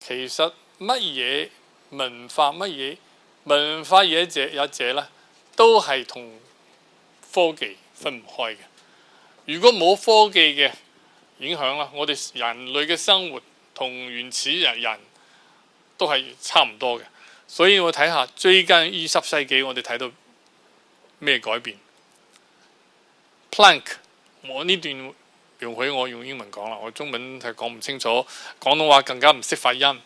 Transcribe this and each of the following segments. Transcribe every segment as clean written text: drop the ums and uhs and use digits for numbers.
其實乜嘢文化嘢者咧，都係同科技分唔開嘅。如果冇科技嘅影響啦，我哋人類嘅生活同原始人都係差唔多嘅。所以我睇下最近20世紀，我哋睇到咩改變 ？Planck， 我呢段容許我用英文講啦，我中文係講唔清楚，廣東話更加唔識發音。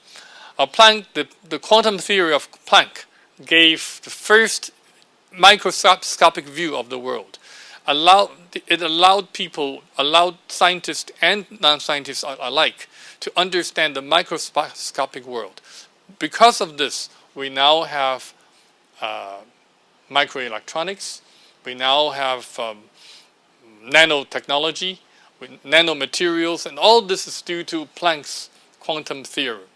Planck, the quantum theory of Planck gave the first microscopic view of the world. It allowed scientists and non-scientists alike to understand the microscopic world. Because of this, we now have microelectronics. We now have nanotechnology, nanomaterials, and all this is due to Planck's quantum theorem.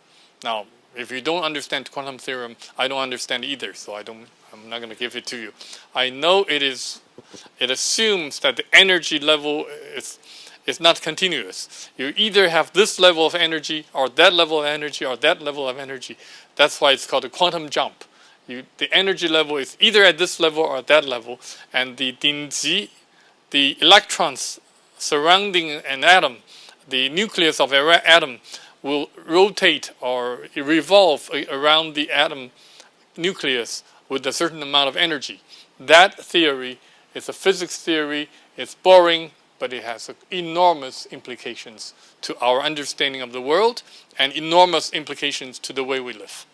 Now, if you don't understand quantum theorem, I don't understand either, so I'm not going to give it to you. I know it assumes that the energy level is not continuous. You either have this level of energy, or that level of energy, or that level of energy. That's why it's called a quantum jump. The energy level is either at this level or at that level, and the electrons surrounding an atom, the nucleus of an atom, will rotate or revolve around the atom nucleus with a certain amount of energy. That theory is a physics theory. It's boring, but it has enormous implications to our understanding of the world and enormous implications to the way we live.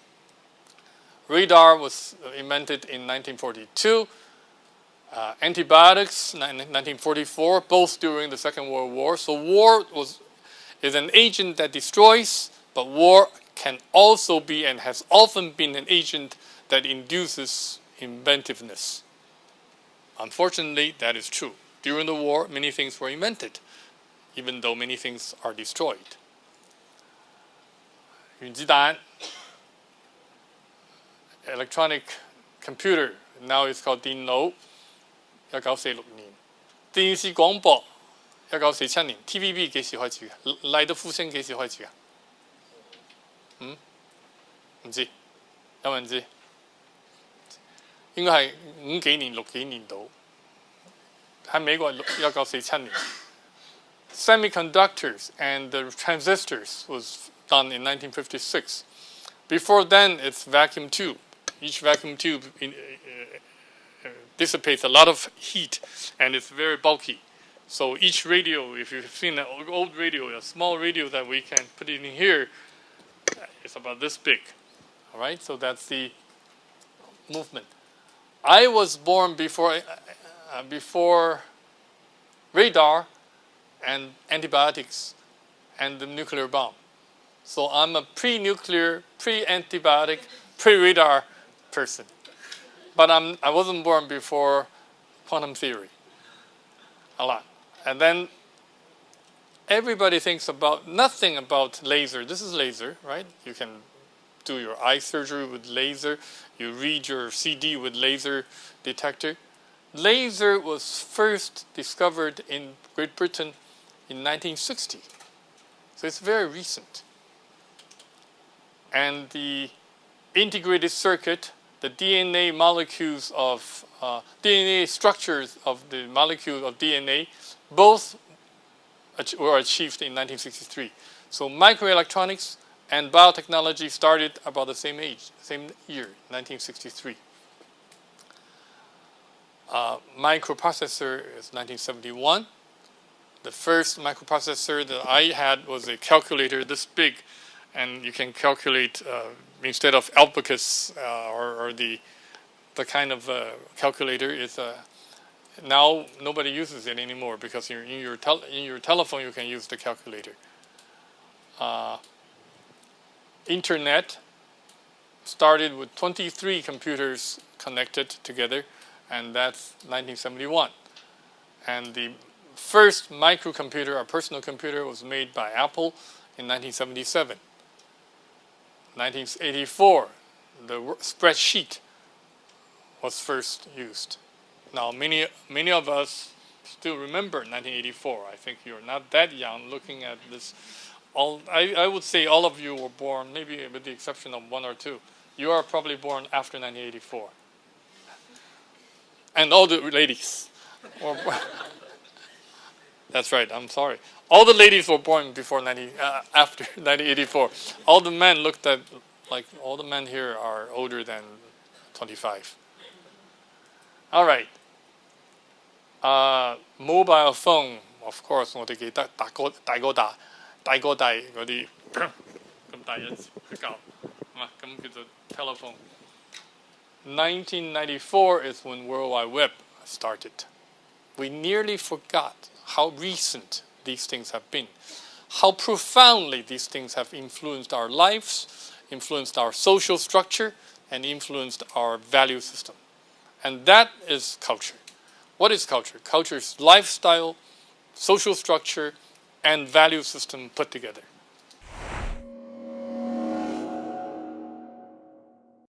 Radar was invented in 1942. Antibiotics, 1944, both during the Second World War. So war is an agent that destroys, but war can also be and has often been an agent that induces inventiveness. Unfortunately, that is true. During the war, many things were invented, even though many things are destroyed. 原子彈 electronic computer, now it's called 電腦 1946年 電視廣播 1947年 TVB 幾時開始嘅？麗的呼聲幾時開始嘅？唔知，有冇人知？應該係5幾年、6幾年度。喺美國1947年 Semiconductors and the transistors was done in 1956. Before then, it's vacuum tube. Each vacuum tube dissipates a lot of heat, and it's very bulky. So each radio, if you've seen an old radio, a small radio that we can put in here, it's about this big. All right, so that's the movement. I was born before radar and antibiotics and the nuclear bomb. So I'm a pre-nuclear, pre-antibiotic, pre-radar person. But I wasn't born before quantum theory. A lot. And then everybody thinks about nothing about laser. This is laser, right? You can do your eye surgery with laser. You read your CD with laser detector. Laser was first discovered in Great Britain in 1960. So it's very recent. And the integrated circuit, the DNA molecules of DNA structures of the molecule of DNA, both were achieved in 1963. So microelectronics and biotechnology started about the same year, 1963. Microprocessor is 1971. The first microprocessor that I had was a calculator this big, and you can calculate instead of abacus or the kind of calculator is now nobody uses it anymore because in your telephone you can use the calculator. Internet started with 23 computers connected together, and that's 1971. And the first microcomputer, a personal computer, was made by Apple in 1977. 1984, the spreadsheet was first used. Now, many of us still remember 1984. I think you're not that young looking at this I would say all of you were born, maybe with the exception of one or two, you are probably born after 1984. And all the ladies were born. That's right, I'm sorry. All the ladies were born after 1984. All the men looked at, like all the men here are older than 25. All right. Mobile phone, of course, 我哋記得大哥大嗰啲咁大一嚿，咁叫做 telephone. 1994 is when World Wide Web started. We nearly forgot how recent these things have been, how profoundly these things have influenced our lives, influenced our social structure, and influenced our value system. And that is culture. What is culture? Culture is lifestyle, social structure, and value system put together.